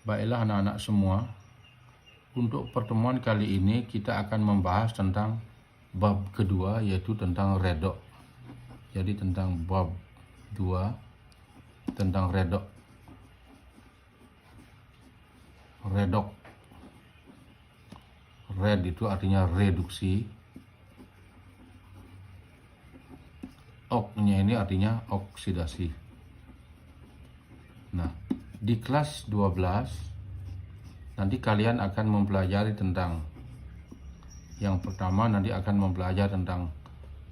Baiklah anak-anak semua, untuk pertemuan kali ini kita akan membahas tentang bab kedua, yaitu tentang redok. Jadi tentang bab 2 tentang redok. Redok. Red itu artinya reduksi. Ok-nya ini artinya oksidasi. Nah, di kelas 12 nanti kalian akan mempelajari tentang yang pertama, nanti akan mempelajari tentang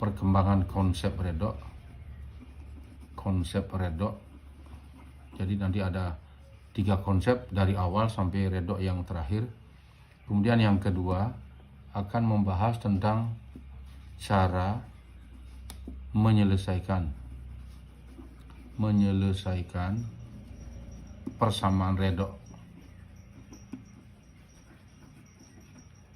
perkembangan konsep redok. Konsep redok. Jadi nanti ada 3 konsep dari awal sampai redok yang terakhir. Kemudian yang kedua akan membahas tentang cara menyelesaikan persamaan redok.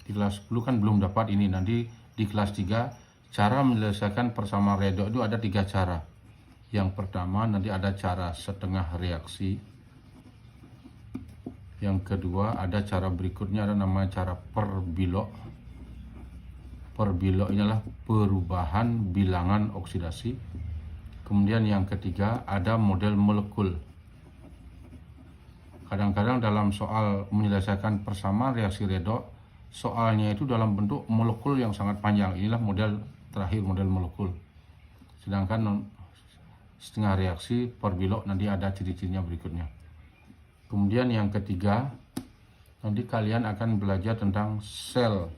Di kelas 10 kan belum dapat ini, nanti di kelas 3 cara menyelesaikan persamaan redok itu ada 3 cara. Yang pertama nanti ada cara setengah reaksi. Yang kedua ada cara berikutnya, ada namanya cara perbilok. Perbilok inilah perubahan bilangan oksidasi. Kemudian yang ketiga ada model molekul. Kadang-kadang dalam soal menyelesaikan persamaan reaksi redok, soalnya itu dalam bentuk molekul yang sangat panjang. Inilah model terakhir, model molekul. Sedangkan setengah reaksi, perbilok, nanti ada ciri-cirinya berikutnya. Kemudian yang ketiga, nanti kalian akan belajar tentang sel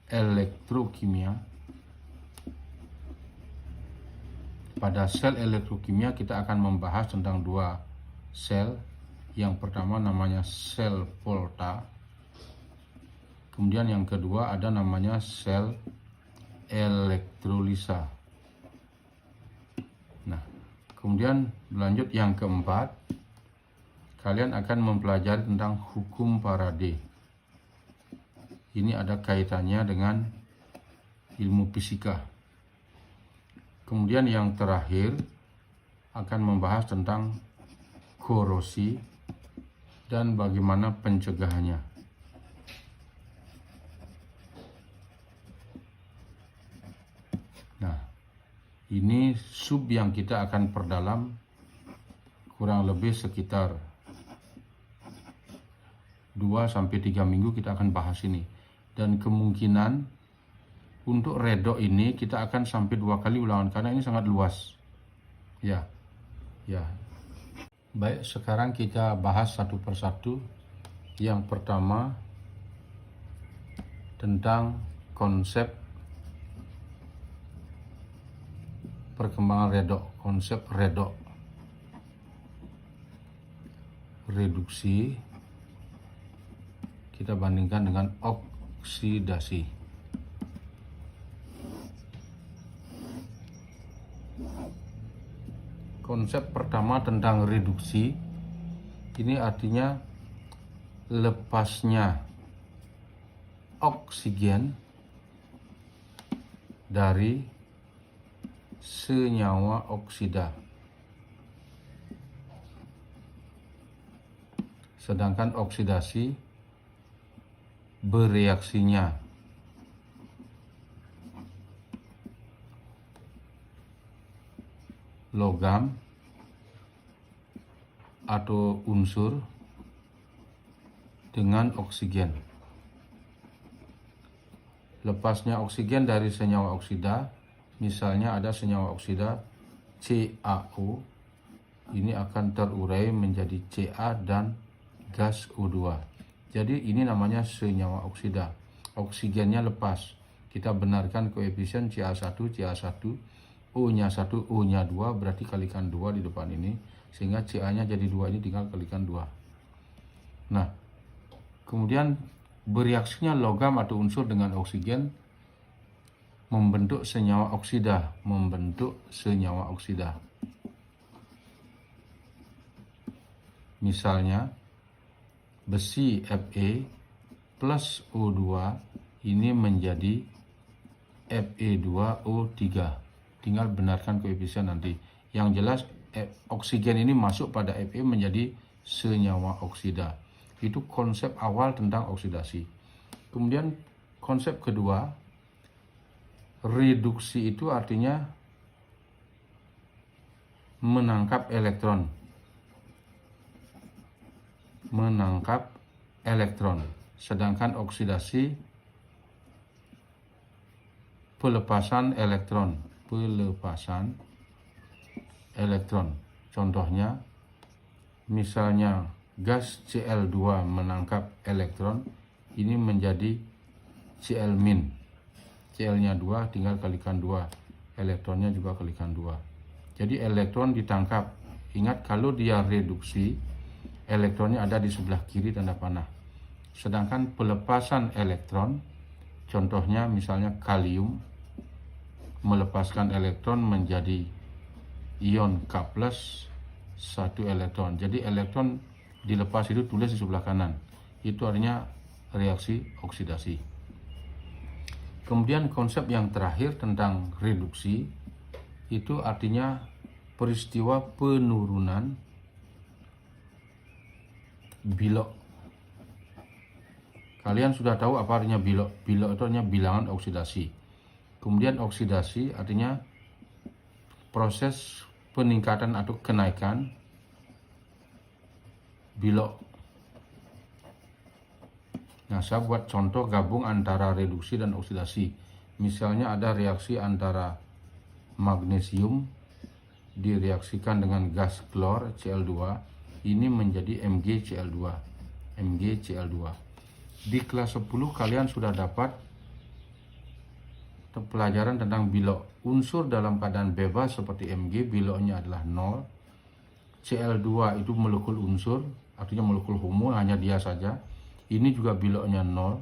elektrokimia. Pada sel elektrokimia kita akan membahas tentang 2 sel. Yang pertama namanya sel Volta. Kemudian yang kedua ada namanya sel elektrolisa. Nah, kemudian lanjut yang keempat, kalian akan mempelajari tentang hukum Faraday. Ini ada kaitannya dengan ilmu fisika. Kemudian yang terakhir akan membahas tentang korosi dan bagaimana pencegahannya. Nah, ini sub yang kita akan perdalam kurang lebih sekitar 2-3 minggu kita akan bahas ini. Dan kemungkinan untuk redok ini kita akan sampai 2 kali ulangan karena ini sangat luas. Ya. Baik, sekarang kita bahas satu persatu. Yang pertama tentang konsep perkembangan redok, konsep redok. Reduksi kita bandingkan dengan oksidasi. Konsep pertama tentang reduksi ini artinya lepasnya oksigen dari senyawa oksida. Sedangkan oksidasi bereaksinya logam atau unsur dengan oksigen. Lepasnya oksigen dari senyawa oksida, misalnya ada senyawa oksida CaO, ini akan terurai menjadi Ca dan gas O2. Jadi ini namanya senyawa oksida. Oksigennya lepas. Kita benarkan koefisien Ca1, O-nya 1, O-nya 2, berarti kalikan 2 di depan ini. Sehingga Ca-nya jadi 2, ini tinggal kalikan 2. Nah, kemudian bereaksinya logam atau unsur dengan oksigen membentuk senyawa oksida. Misalnya, besi Fe plus O2 ini menjadi Fe2O3. Tinggal benarkan koefisien nanti. Yang jelas oksigen ini masuk pada Fe menjadi senyawa oksida. Itu konsep awal tentang oksidasi. Kemudian konsep kedua, reduksi itu artinya menangkap elektron. Sedangkan oksidasi pelepasan elektron. Contohnya, misalnya gas Cl2 menangkap elektron, ini menjadi Cl-. Cl-nya 2 tinggal kalikan 2, elektronnya juga kalikan 2. Jadi elektron ditangkap. Ingat, kalau dia reduksi, elektronnya ada di sebelah kiri tanda panah. Sedangkan pelepasan elektron, contohnya misalnya kalium, melepaskan elektron menjadi ion K+, 1 elektron. Jadi elektron dilepas itu tulis di sebelah kanan. Itu artinya reaksi oksidasi. Kemudian konsep yang terakhir tentang reduksi, itu artinya peristiwa penurunan bilok. Kalian sudah tahu apa artinya bilok. Bilok itu artinya bilangan oksidasi. Kemudian oksidasi artinya proses peningkatan atau kenaikan bilok. Nah, saya buat contoh gabung antara reduksi dan oksidasi. Misalnya ada reaksi antara magnesium direaksikan dengan gas klor Cl2, ini menjadi MgCl2. Di kelas 10 kalian sudah dapat pelajaran tentang bilok. Unsur dalam keadaan bebas seperti Mg, biloknya adalah 0. Cl2 itu molekul unsur, artinya molekul homo, hanya dia saja. Ini juga biloknya 0.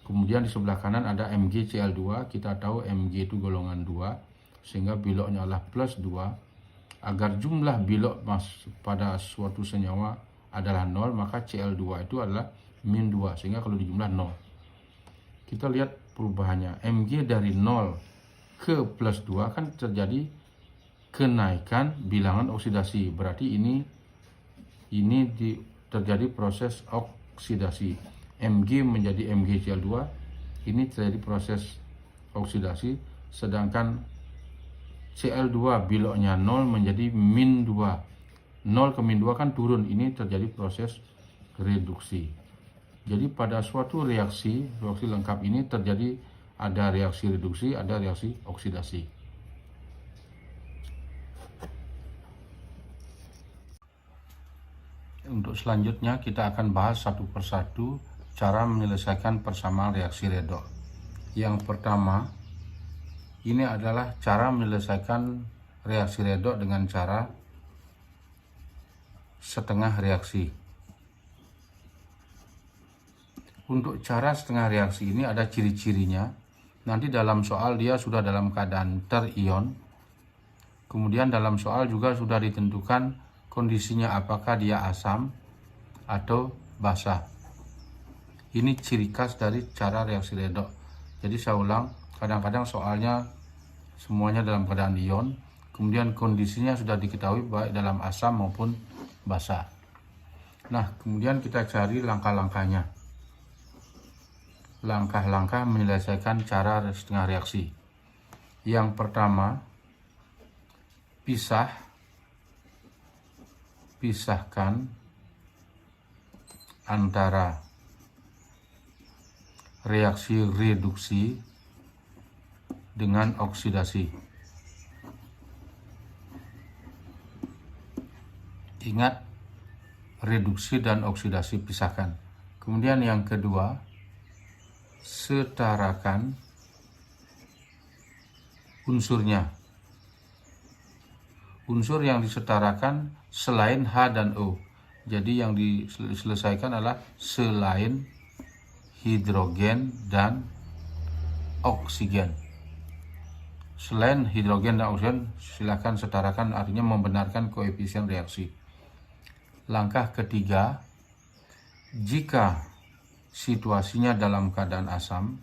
Kemudian di sebelah kanan ada MgCl2, kita tahu Mg itu golongan 2, sehingga biloknya adalah plus 2. Agar jumlah bilok pada suatu senyawa adalah 0, maka Cl2 itu adalah min 2, sehingga kalau dijumlah 0. Kita lihat perubahannya. Mg dari 0 ke plus 2 kan terjadi kenaikan bilangan oksidasi. Berarti ini terjadi proses oksidasi. Mg menjadi MgCl2, ini terjadi proses oksidasi. Sedangkan Cl2 biloknya 0 menjadi min 2. 0 ke min 2 kan turun, ini terjadi proses reduksi. Jadi pada suatu reaksi lengkap ini terjadi ada reaksi reduksi, ada reaksi oksidasi. Untuk selanjutnya kita akan bahas satu persatu cara menyelesaikan persamaan reaksi redoks. Yang pertama, ini adalah cara menyelesaikan reaksi redoks dengan cara setengah reaksi. Untuk cara setengah reaksi ini ada ciri-cirinya. Nanti dalam soal dia sudah dalam keadaan terion. Kemudian dalam soal juga sudah ditentukan kondisinya, apakah dia asam atau basah. Ini ciri khas dari cara reaksi redoks. Jadi saya ulang, kadang-kadang soalnya semuanya dalam keadaan ion, kemudian kondisinya sudah diketahui baik dalam asam maupun basah. Nah, kemudian kita cari langkah-langkahnya. Langkah-langkah menyelesaikan cara setengah reaksi. Yang pertama, pisahkan antara reaksi reduksi dengan oksidasi. Ingat, reduksi dan oksidasi pisahkan. Kemudian yang kedua, setarakan unsurnya. Unsur yang disetarakan selain H dan O. Jadi yang diselesaikan adalah selain hidrogen dan oksigen. Selain hidrogen dan oksigen, silakan setarakan, artinya membenarkan koefisien reaksi. Langkah ketiga, jika situasinya dalam keadaan asam,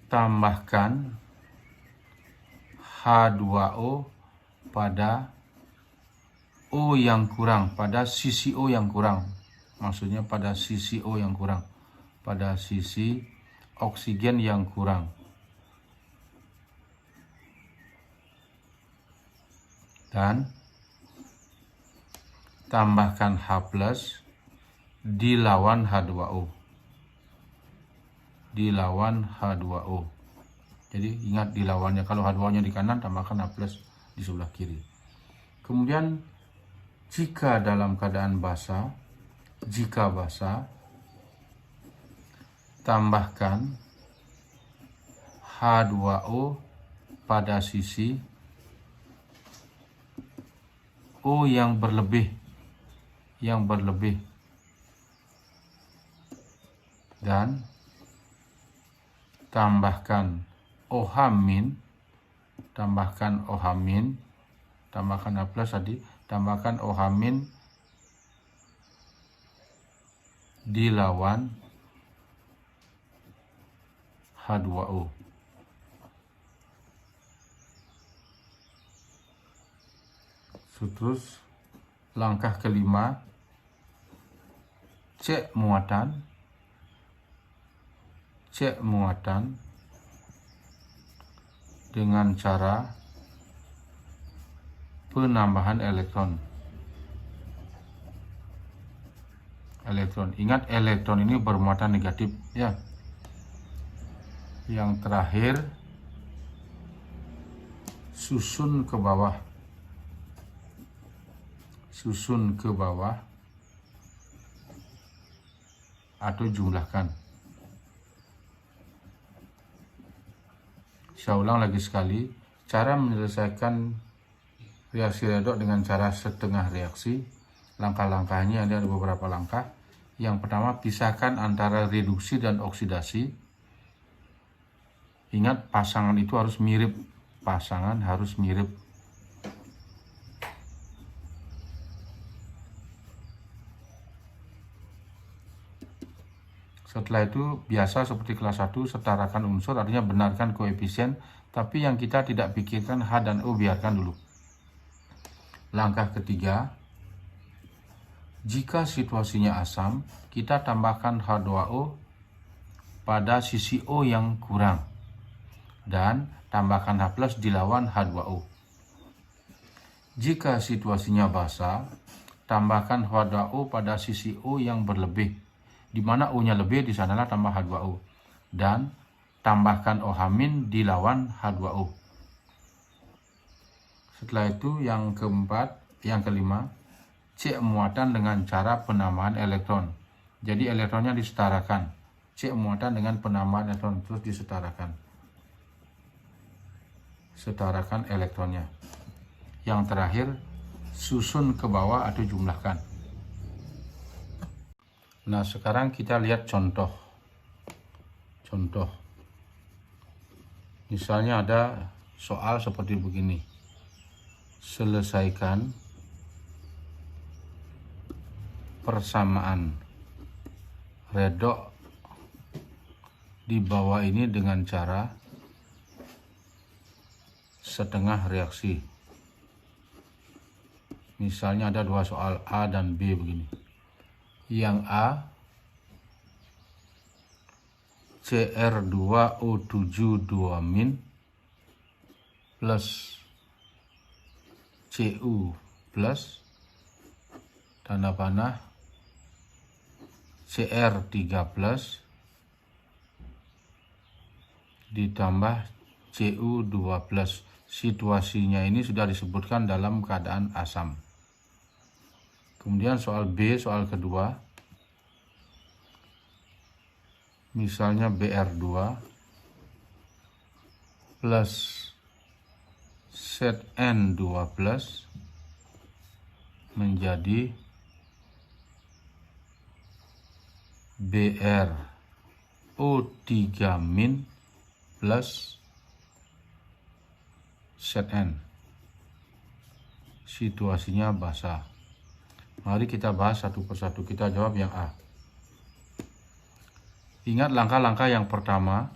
tambahkan H2O pada O yang kurang, pada sisi O yang kurang. Maksudnya pada sisi O yang kurang, pada sisi oksigen yang kurang. Dan tambahkan H+ dilawan H2O. Dilawan H2O. Jadi ingat dilawannya, kalau H2O-nya di kanan, tambahkan H+ di sebelah kiri. Kemudian jika dalam keadaan basah, jika basah, tambahkan H2O pada sisi O yang berlebih, dan tambahkan OH-, tambahkan H+ tadi, tambahkan OH- dilawan H2O. Terus langkah kelima, cek muatan dengan cara penambahan elektron. Ingat, elektron ini bermuatan negatif ya. Yang terakhir, susun ke bawah atau jumlahkan. Saya ulang lagi sekali, cara menyelesaikan reaksi redoks dengan cara setengah reaksi. Langkah-langkahnya ada beberapa langkah. Yang pertama, pisahkan antara reduksi dan oksidasi. Ingat, pasangan itu harus mirip. Setelah itu, biasa seperti kelas 1, setarakan unsur, artinya benarkan koefisien, tapi yang kita tidak pikirkan H dan O, biarkan dulu. Langkah ketiga, jika situasinya asam, kita tambahkan H2O pada sisi O yang kurang, dan tambahkan H+ dilawan H2O. Jika situasinya basah, tambahkan H2O pada sisi O yang berlebih. Di mana O-nya lebih, di sanalah tambah H2O. Dan tambahkan OH- dilawan H2O. Setelah itu yang kelima, cek muatan dengan cara penambahan elektron. Jadi elektronnya disetarakan. Cek muatan dengan penambahan elektron, terus disetarakan. Setarakan elektronnya. Yang terakhir, susun ke bawah atau jumlahkan. Nah, sekarang kita lihat contoh. Misalnya ada soal seperti begini. Selesaikan persamaan redoks di bawah ini dengan cara setengah reaksi. Misalnya ada dua soal A dan B begini. Yang A, Cr2O7 2- plus Cu plus tanda panah Cr3 plus ditambah Cu2 plus. Situasinya ini sudah disebutkan dalam keadaan asam. Kemudian soal B, soal kedua. Misalnya Br2 plus Zn2 plus menjadi BrO3- plus Zn. Situasinya basah. Mari kita bahas satu persatu. Kita jawab yang A. Ingat langkah-langkah yang pertama.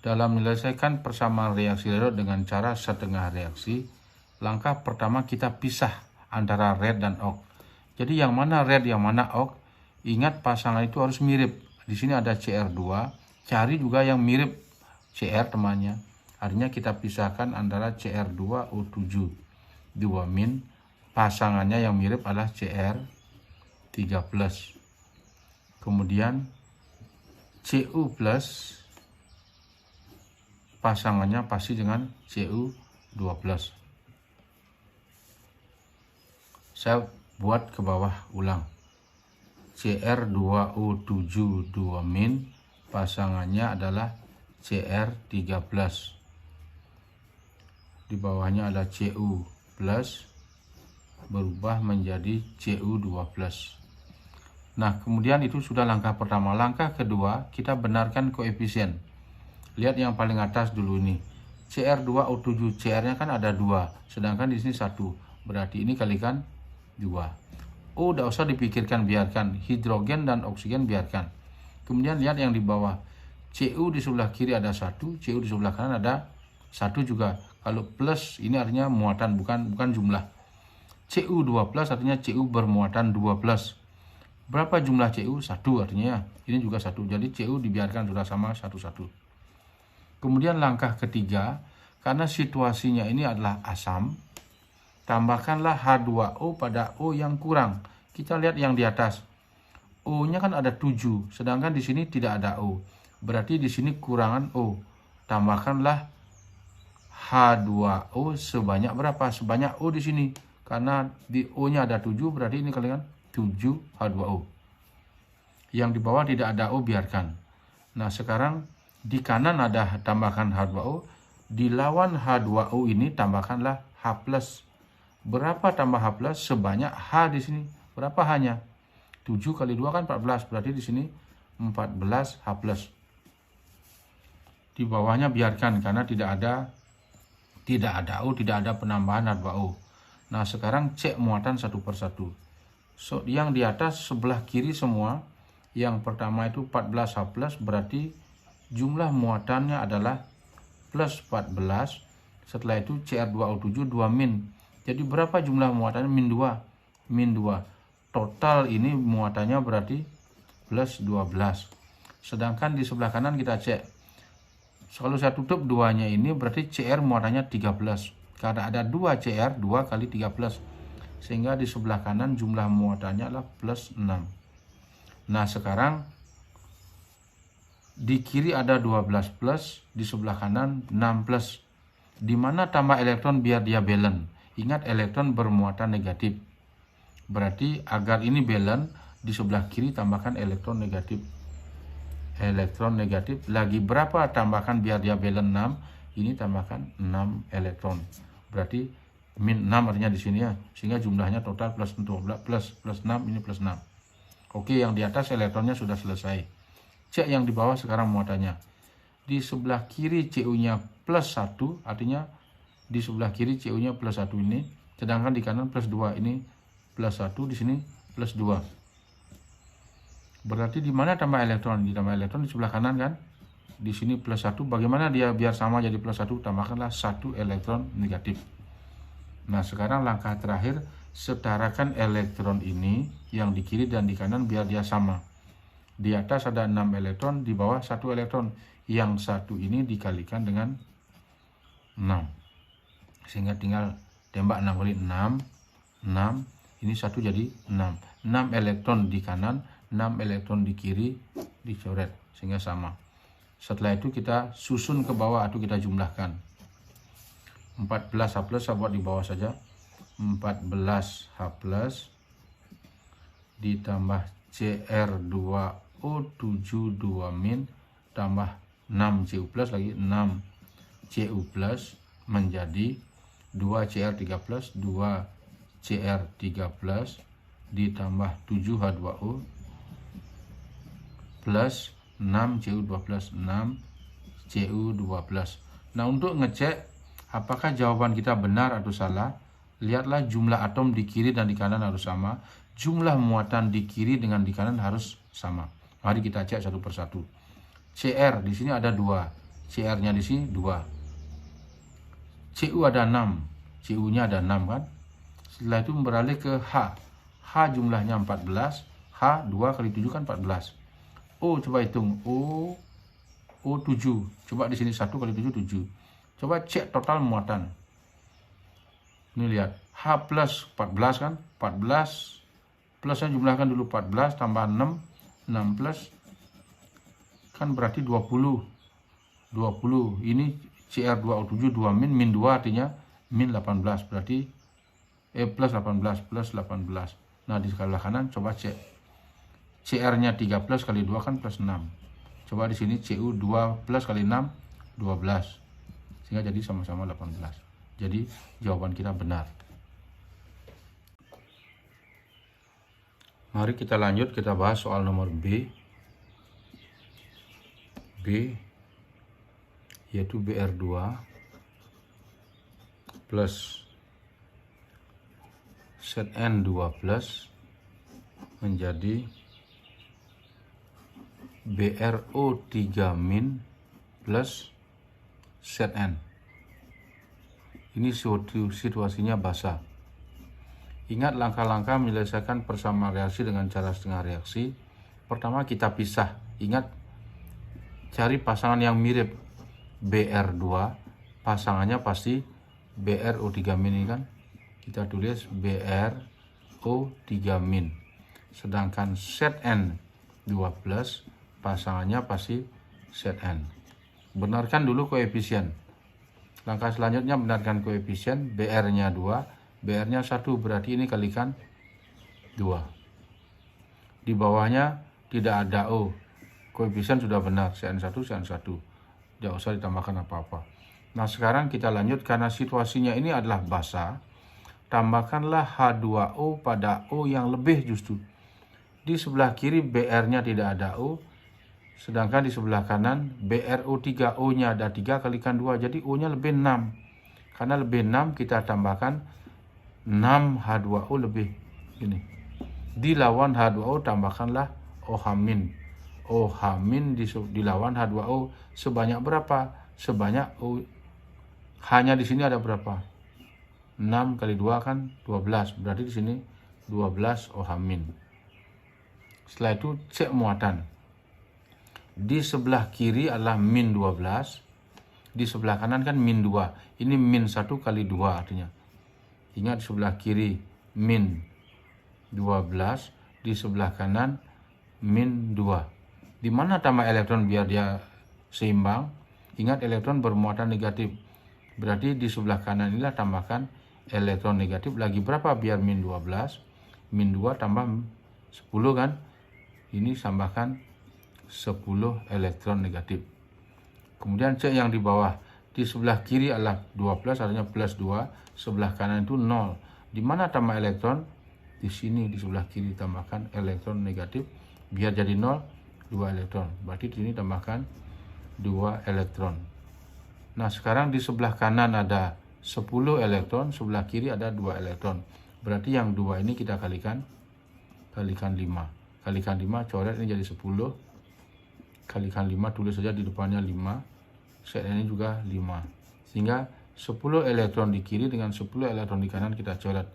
Dalam menyelesaikan persamaan reaksi redoks dengan cara setengah reaksi, langkah pertama kita pisah antara red dan ox. Jadi yang mana red, yang mana ox, ingat pasangan itu harus mirip. Di sini ada Cr2, cari juga yang mirip Cr temannya. Artinya kita pisahkan antara Cr2O7 2-, pasangannya yang mirip adalah Cr3+. Kemudian Cu+, pasangannya pasti dengan Cu2+. Saya buat ke bawah ulang. Cr2O7 2-, pasangannya adalah Cr3+. Di bawahnya ada Cu+, berubah menjadi Cu2+. Nah, kemudian itu sudah langkah pertama. Langkah kedua, kita benarkan koefisien. Lihat yang paling atas dulu ini. Cr2O7, Cr-nya kan ada 2, sedangkan di sini 1. Berarti ini kalikan 2. O udah usah dipikirkan, biarkan. Hidrogen dan oksigen biarkan. Kemudian lihat yang di bawah. Cu di sebelah kiri ada 1, Cu di sebelah kanan ada 1 juga. Kalau plus ini artinya muatan, bukan jumlah. Cu2+ artinya Cu bermuatan 2+. Berapa jumlah Cu? 1 artinya. Ini juga 1. Jadi Cu dibiarkan sudah sama 1-1. Kemudian langkah ketiga, karena situasinya ini adalah asam, tambahkanlah H2O pada O yang kurang. Kita lihat yang di atas. O-nya kan ada 7, sedangkan di sini tidak ada O. Berarti di sini kurangan O. Tambahkanlah H2O sebanyak berapa? Sebanyak O di sini. Karena di O-nya ada 7, berarti ini kalian 7 H2O. Yang di bawah tidak ada O, biarkan. Nah, sekarang di kanan ada tambahkan H2O. Di lawan H2O ini tambahkanlah H+. Berapa tambah H+? Sebanyak H di sini. Berapa H-nya? 7 kali 2 kan 14. Berarti di sini 14 H+. Di bawahnya biarkan karena tidak ada O, tidak ada penambahan H2O. Nah, sekarang cek muatan satu persatu. So, yang di atas sebelah kiri semua, yang pertama itu 14H+, berarti jumlah muatannya adalah plus 14. Setelah itu Cr2O7 2-. Jadi berapa jumlah muatannya? Min 2. Total ini muatannya berarti plus 12. Sedangkan di sebelah kanan kita cek. Kalau saya tutup 2-nya ini berarti Cr muatannya 13. Karena ada 2 Cr, 2 kali 13. Sehingga di sebelah kanan jumlah muatannya adalah plus 6. Nah, sekarang di kiri ada 12 plus, di sebelah kanan 6 plus. Di mana tambah elektron biar dia balance? Ingat, elektron bermuatan negatif. Berarti agar ini balance, di sebelah kiri tambahkan elektron negatif. Elektron negatif lagi berapa? Tambahkan biar dia balance 6. Ini tambahkan 6 elektron. Berarti min 6 artinya di sini ya. Sehingga jumlahnya total plus 12 plus 6, ini plus 6. Oke, yang di atas elektronnya sudah selesai. Cek yang di bawah sekarang muatannya. Di sebelah kiri Cu-nya plus 1, artinya di sebelah kiri Cu-nya plus 1 ini. Sedangkan di kanan plus 2, ini plus 1, di sini plus 2. Berarti di mana tambah elektron? Ditambah elektron di sebelah kanan kan? Di sini plus 1. Bagaimana dia biar sama jadi plus 1? Tambahkanlah 1 elektron negatif. Nah, sekarang langkah terakhir, setarakan elektron ini yang di kiri dan di kanan biar dia sama. Di atas ada 6 elektron, di bawah 1 elektron. Yang 1 ini dikalikan dengan 6. Sehingga tinggal tembak 6 kali 6. Ini 1 jadi 6. 6 elektron di kanan, 6 elektron di kiri, dicoret sehingga sama. Setelah itu kita susun ke bawah atau kita jumlahkan. 14H+, saya buat di bawah saja. 14H+ ditambah Cr2O7 2- tambah 6Cu+ lagi 6Cu+ menjadi 2Cr3+, 2Cr3+ ditambah 7H2O plus 6Cu2+, 6Cu2+. Nah, untuk ngecek apakah jawaban kita benar atau salah, lihatlah jumlah atom di kiri dan di kanan harus sama. Jumlah muatan di kiri dengan di kanan harus sama. Mari kita cek satu persatu. Cr di sini ada 2. Cr-nya di sini 2. Cu ada 6. Cu-nya ada 6 kan? Setelah itu beralih ke H. H jumlahnya 14. H 2 kali 7 kan 14. O coba hitung. O 7. Coba di sini 1 kali 7 7. Coba cek total muatan. Ini lihat. H plus 14 kan. 14 plusnya jumlahkan dulu 14 tambah 6. 6 plus kan berarti 20. Ini CR2O7 2 min 2 artinya min 18, berarti plus 18. Nah di sebelah kanan coba cek CR nya 3 plus kali 2 kan plus 6. Coba di sini CU 2 plus kali 6 12, sehingga jadi sama-sama 18. Jadi jawaban kita benar. Mari kita lanjut, kita bahas soal nomor B yaitu BR2 plus ZN2 plus menjadi BRO3 min plus ZN. Ini situasinya basah. Ingat langkah-langkah menyelesaikan persamaan reaksi dengan cara setengah reaksi. Pertama kita pisah. Ingat, cari pasangan yang mirip. BR2 pasangannya pasti BRO3 min ini kan. Kita tulis BRO3 min. Sedangkan ZN2 plus pasangannya pasti ZN. Benarkan dulu koefisien. Langkah selanjutnya benarkan koefisien. BR-nya 2, BR-nya 1, berarti ini kalikan 2. Di bawahnya tidak ada O. Koefisien sudah benar, CN1, CN1. Tidak usah ditambahkan apa-apa. Nah sekarang kita lanjut, karena situasinya ini adalah basah. Tambahkanlah H2O pada O yang lebih justru. Di sebelah kiri BR-nya tidak ada O. Sedangkan di sebelah kanan BRO3 O-nya ada 3 kalikan 2. Jadi O-nya lebih 6. Karena lebih 6 kita tambahkan 6H2O lebih. Ini. Dilawan H2O tambahkanlah OH min. OH min dilawan H2O sebanyak berapa? Sebanyak O. H-nya di sini ada berapa? 6 kali 2 kan 12. Berarti di sini 12 OH min. Setelah itu cek muatan. Di sebelah kiri adalah min 12. Di sebelah kanan kan min 2. Ini min 1 kali 2 artinya. Ingat, di sebelah kiri min 12. Di sebelah kanan min 2. Di mana tambah elektron biar dia seimbang? Ingat, elektron bermuatan negatif. Berarti di sebelah kanan inilah tambahkan elektron negatif. Lagi berapa biar min 12? Min 2 tambah 10 kan? Ini tambahkan 10 elektron negatif. Kemudian cek yang di bawah. Di sebelah kiri adalah 12, artinya plus 2. Sebelah kanan itu 0. Di mana tambah elektron? Di sini, di sebelah kiri tambahkan elektron negatif. Biar jadi 0, 2 elektron. Berarti di sini tambahkan 2 elektron. Nah sekarang di sebelah kanan ada 10 elektron, sebelah kiri ada 2 elektron. Berarti yang 2 ini kita kalikan 5. Kalikan 5, coret ini jadi 10. Kalikan 5, tulis saja di depannya 5. Set ini juga 5. Sehingga 10 elektron di kiri dengan 10 elektron di kanan kita coret.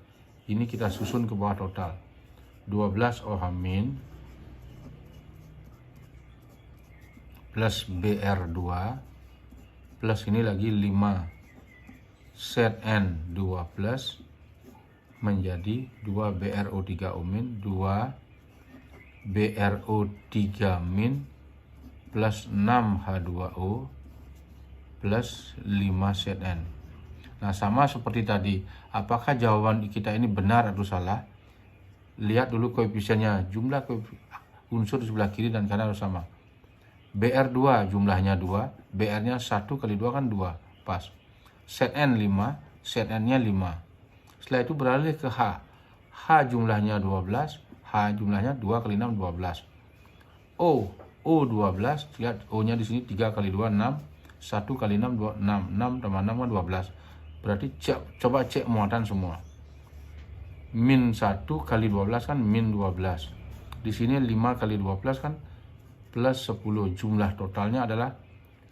Ini kita susun ke bawah total. 12 OH min plus BR2 plus ini lagi 5 ZN2 plus menjadi 2 BRO3 O min 2 BRO3 min plus 6H2O plus 5 ZN. Nah sama seperti tadi, apakah jawaban kita ini benar atau salah? Lihat dulu koefisiennya, jumlah unsur di sebelah kiri dan kanan harus sama. BR2 jumlahnya 2, BR-nya 1 kali 2 kan 2, pas. ZN 5, ZN-nya 5. Setelah itu beralih ke H. H jumlahnya 12, H jumlahnya 2 kali 6, 12. O 12, lihat O-nya di sini 3 kali 2, 6. 1 kali 6, 2, 6. 6 tambah 6 kan 12. Berarti coba cek muatan semua. Min 1 kali 12 kan min 12. Di sini 5 kali 12 kan plus 10. Jumlah totalnya adalah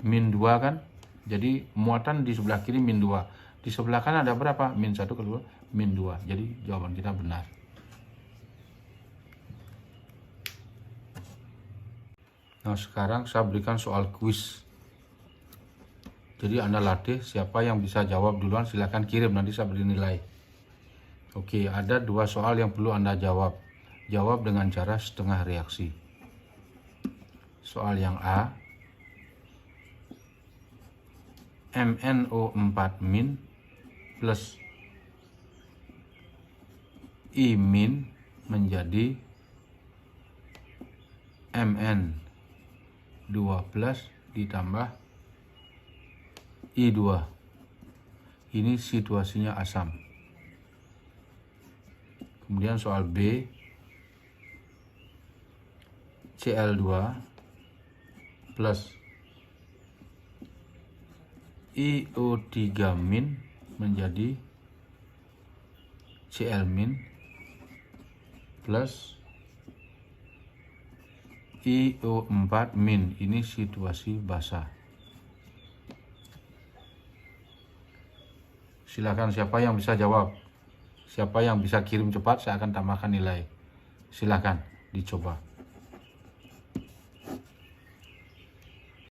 min 2 kan. Jadi muatan di sebelah kiri min 2. Di sebelah kanan ada berapa? Min 1 kali 2. min 2. Jadi jawaban kita benar. Nah, sekarang saya berikan soal kuis. Jadi Anda latih, siapa yang bisa jawab duluan silahkan kirim, nanti saya beri nilai. Oke, ada 2 soal yang perlu Anda jawab. Jawab dengan cara setengah reaksi. Soal yang A, MnO4 min plus I min menjadi Mn2 plus ditambah I2. Ini situasinya asam. Kemudian soal B, Cl2 plus IO3 min menjadi Cl min plus IO4 min. Ini situasi basa. Silakan siapa yang bisa jawab. Siapa yang bisa kirim cepat, saya akan tambahkan nilai. Silakan dicoba.